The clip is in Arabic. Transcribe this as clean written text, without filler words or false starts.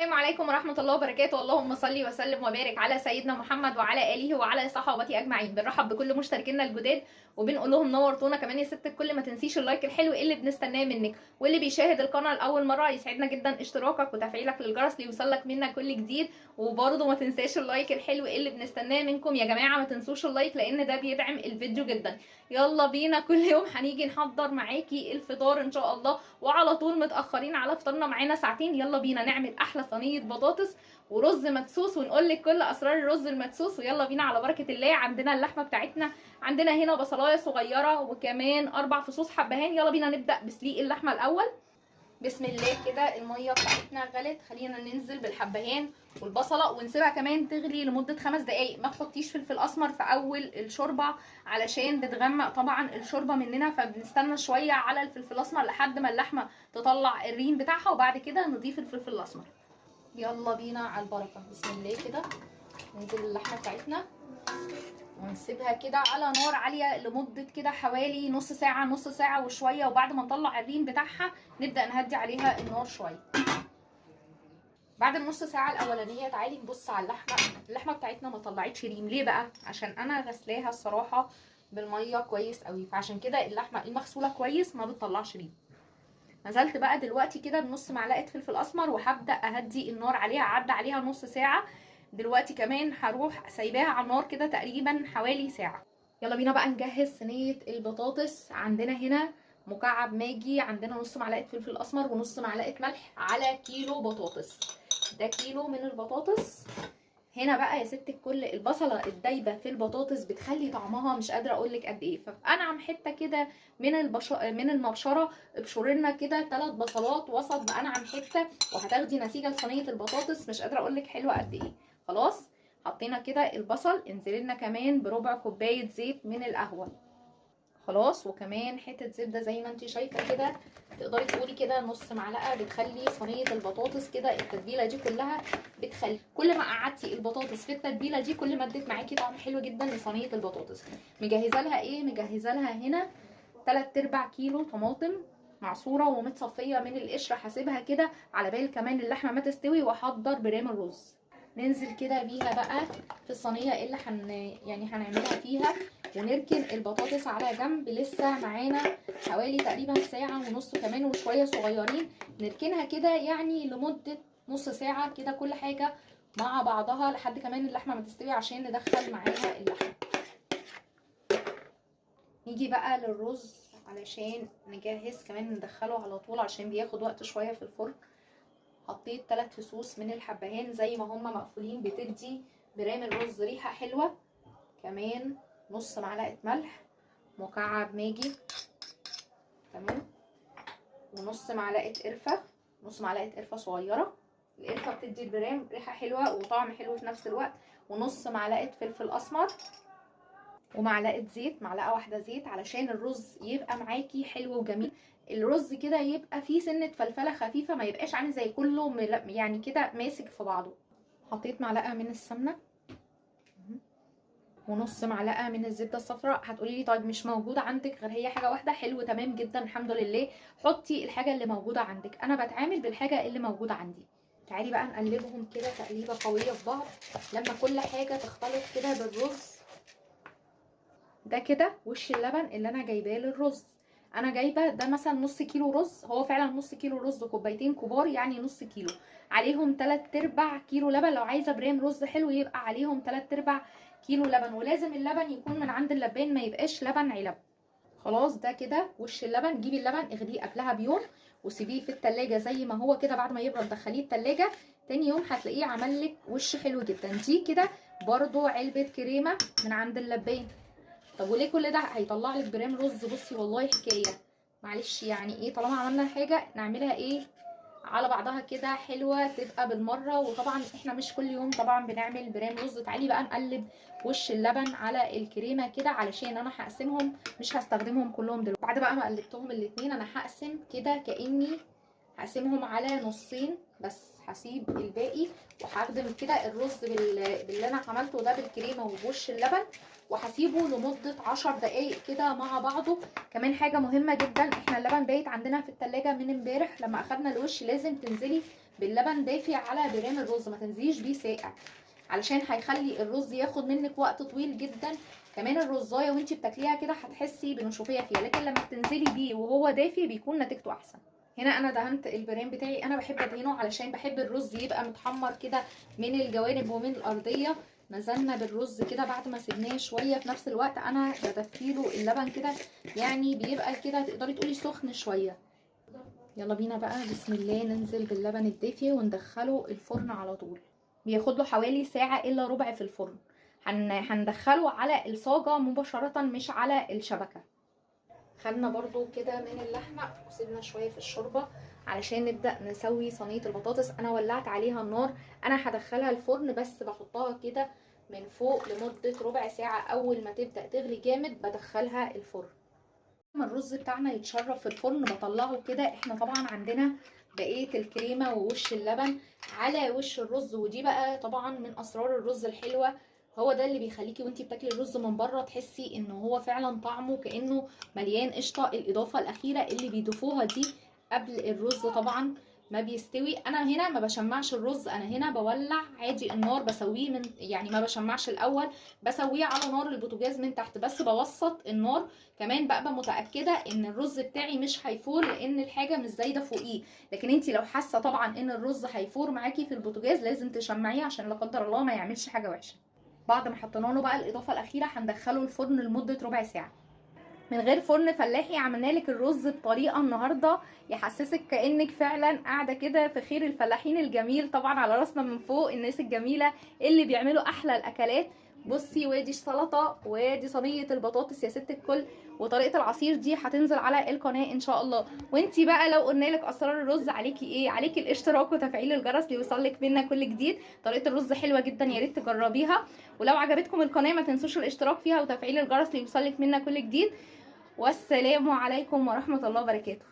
السلام عليكم ورحمة الله وبركاته. اللهم صل وسلم وبارك على سيدنا محمد وعلى آله وعلى صحابته أجمعين. بنرحب بكل مشتركينا الجداد وبنقول لهم نورتونا. كمان يا ست الكل ما تنسيش اللايك الحلو اللي بنستناه منك، واللي بيشاهد القناة لأول مرة يسعدنا جدا اشتراكك وتفعيلك للجرس ليوصلك منا كل جديد. وبرضه ما تنساش اللايك الحلو اللي بنستناه منكم يا جماعة، ما تنسوش اللايك لأن ده بيدعم الفيديو جدا. يلا بينا، كل يوم هنيجي نحضر معاكي الفطار إن شاء الله، وعلى طول متأخرين على فطارنا، معانا ساعتين. يلا بينا نعمل أحلى صينيه بطاطس ورز مدسوس ونقول لك كل اسرار الرز المدسوس. ويلا بينا على بركه الله. عندنا اللحمه بتاعتنا، عندنا هنا بصلايه صغيره وكمان 4 فصوص حبهان. يلا بينا نبدا بسليق اللحمه الاول. بسم الله كده. الميه بتاعتنا غلت، خلينا ننزل بالحبهان والبصله ونسيبها كمان تغلي لمده 5 دقايق. ما تحطيش فلفل اسمر في اول الشوربه علشان بتغمق طبعا الشوربه مننا، فبنستنى شويه على الفلفل الاسمر لحد ما اللحمه تطلع الريم بتاعها، وبعد كده نضيف الفلفل الاسمر. يلا بينا على البركه. بسم الله كده. ننزل اللحمه بتاعتنا ونسيبها كده على نار عاليه لمده كده حوالي نص ساعه، نص ساعه وشويه. وبعد ما نطلع الريم بتاعها نبدا نهدي عليها النار شويه. بعد النص ساعه الاولانيه تعالي نبص على اللحمه بتاعتنا ما طلعتش ريم. ليه بقى؟ عشان انا غسلاها الصراحه بالميه كويس قوي، فعشان كده اللحمه المغسوله كويس ما بتطلعش ريم. نزلت بقى دلوقتي كده بنص معلقه فلفل اسمر وهبدا اهدي النار عليها. عدى عليها نص ساعه، دلوقتي كمان هروح سايباها على النار كده تقريبا حوالي ساعه. يلا بينا بقى نجهز صينيه البطاطس. عندنا هنا مكعب ماجي، عندنا نص معلقه فلفل اسمر ونص معلقه ملح على كيلو بطاطس. ده كيلو من البطاطس. هنا بقى يا ست الكل البصله الدايبه في البطاطس بتخلي طعمها مش قادره اقول لك قد ايه. فانعم حته كده من المبشره ابشري لنا كده 3 بصلات وسط بانعم حته، وهتاخدي نتيجه لصينيه البطاطس مش قادره اقول لك حلوه قد ايه. خلاص حطينا كده البصل. انزلي لنا كمان بربع كوبايه زيت من القهوه. خلاص، وكمان حته زبده زي ما انت شايفه كده، تقدري تقولي كده نص معلقه. بتخلي صينيه البطاطس كده التتبيله دي كلها بتخلي كل ما قعدتي البطاطس في التتبيله دي كل ما ادت معاكي طعم حلو جدا لصينيه البطاطس. مجهزه لها ايه؟ مجهزه لها هنا 3/4 كيلو طماطم معصوره ومتصفيه من القشره. هسيبها كده على بال كمان اللحمه ما تستوي واحضر برام الرز. ننزل كده بيها بقى في الصينيه اللي يعني هنعملها فيها، ونركن البطاطس على جنب. لسه معانا حوالي تقريبا ساعة ونص كمان وشوية صغيرين. نركنها كده يعني لمدة نص ساعة كده كل حاجة مع بعضها لحد كمان اللحمة ما تستوي عشان ندخل معاها اللحمة. نيجي بقى للرز علشان نجهز كمان ندخله على طول عشان بياخد وقت شوية في الفرن. حطيت 3 فصوص من الحبهان زي ما هما مقفولين، بتدي برام الرز ريحة حلوة. كمان نص معلقه ملح، مكعب ماجي، تمام، ونص معلقه قرفه، نص معلقه قرفه صغيره. القرفه بتدي البرام ريحه حلوه وطعم حلو في نفس الوقت. ونص معلقه فلفل اسمر، ومعلقه زيت، معلقه واحده زيت علشان الرز يبقى معاكي حلو وجميل. الرز كده يبقى فيه سنه فلفله خفيفه، ما يبقاش عامل زي كله يعني كده ماسك في بعضه. حطيت معلقه من السمنه ونص معلقه من الزبده الصفراء. هتقولي لي طيب مش موجوده عندك غير هي حاجه واحده؟ حلو، تمام جدا، الحمد لله. حطي الحاجه اللي موجوده عندك، انا بتعامل بالحاجه اللي موجوده عندي. تعالي بقى نقلبهم كده تقليبه قويه في بعض لما كل حاجه تختلط كده بالرز. ده كده وش اللبن اللي انا جايباه للرز. انا جايبه ده مثلا نص كيلو رز، هو فعلا نص كيلو رز، كوبايتين كبار يعني نص كيلو، عليهم 3/4 كيلو لبن. لو عايزه برام رز حلو يبقى عليهم 3/4 كيلو لبن، ولازم اللبن يكون من عند اللبان، ما يبقاش لبن علب. خلاص ده كده وش اللبن. جيبي اللبن اغليه قبلها بيوم وسيبيه في التلاجة زي ما هو كده. بعد ما يبرد دخليه التلاجة، تاني يوم هتلاقيه عملك وش حلو جدا. دي كده برضو علبة كريمة من عند اللبان. طب وليه كل ده؟ هيطلع لك برام رز بصي والله حكايه. معلش يعني ايه، طالما عملنا حاجه نعملها ايه على بعضها كده حلوه تبقى بالمره. وطبعا احنا مش كل يوم طبعا بنعمل برام رز. تعالي بقى نقلب وش اللبن على الكريمه كده علشان انا هقسمهم، مش هستخدمهم كلهم دلوقتي. بعد بقى ما قلبتهم الاتنين انا هقسم كده كاني هقسمهم على نصين بس، هسيب الباقي وهخدم كده الرز باللي انا عملته ده بالكريمه وبوش اللبن، وهسيبه لمده 10 دقايق كده مع بعضه. كمان حاجه مهمه جدا، احنا اللبن بايت عندنا في التلاجة من امبارح. لما اخدنا الوش لازم تنزلي باللبن دافي على برام الرز، ما تنزليش بيه ساقع علشان هيخلي الرز ياخد منك وقت طويل جدا. كمان الرزايه وانتي بتاكليها كده هتحسي بنشوفيه فيها، لكن لما بتنزلي بيه وهو دافي بيكون نتيجته احسن. هنا انا دهنت البرام بتاعي، انا بحب ادهنه علشان بحب الرز يبقى متحمر كده من الجوانب ومن الارضيه. نزلنا بالرز كده بعد ما سيبناه شويه، في نفس الوقت انا بدفيله اللبن كده، يعني بيبقى كده تقدري تقولي سخن شويه. يلا بينا بقى بسم الله ننزل باللبن الدافي وندخله الفرن على طول. بياخد له حوالي ساعة الا ربع في الفرن. هندخله على الصاجة مباشرة مش على الشبكة. خدنا برضو كده من اللحمة وسيبنا شوية في الشوربة علشان نبدأ نسوي صينية البطاطس. انا ولعت عليها النار، انا هدخلها الفرن بس بحطها كده من فوق لمدة ربع ساعة. اول ما تبدأ تغلي جامد بدخلها الفرن. لما الرز بتاعنا يتشرب في الفرن بطلعه كده. احنا طبعا عندنا بقيه الكريمه ووش اللبن على وش الرز، ودي بقى طبعا من اسرار الرز الحلوه. هو ده اللي بيخليكي وانتي بتاكلي الرز من بره تحسي ان هو فعلا طعمه كانه مليان قشطه. الاضافه الاخيره اللي بيضيفوها دي قبل الرز طبعا ما بيستوي. انا هنا ما بشمعش الرز، انا هنا بولع عادي النار بسويه من، يعني ما بشمعش الاول، بسويه على نار البوتاجاز من تحت بس بوسط النار. كمان بقى متاكده ان الرز بتاعي مش هيفور لان الحاجه مش زايده فوقيه. لكن انتي لو حاسه طبعا ان الرز هيفور معاكي في البوتاجاز لازم تشمعيه عشان لا قدر الله ما يعملش حاجه وحشه. بعد ما حطينا له بقى الاضافه الاخيره هندخله الفرن لمده ربع ساعه من غير فرن فلاحي. عملنا لك الرز بطريقه النهارده يحسسك كانك فعلا قاعده كده في خير الفلاحين الجميل، طبعا على راسنا من فوق الناس الجميله اللي بيعملوا احلى الاكلات. بصي وادي السلطه وادي صينيه البطاطس يا ست الكل، وطريقه العصير دي هتنزل على القناه ان شاء الله. وانتي بقى لو قلنا لك اسرار الرز عليكي ايه؟ عليكي الاشتراك وتفعيل الجرس ليوصلك منا كل جديد. طريقه الرز حلوه جدا يا ريت تجربيها، ولو عجبتكم القناه ما تنسوش الاشتراك فيها وتفعيل الجرس ليوصلك منا كل جديد. والسلام عليكم ورحمة الله وبركاته.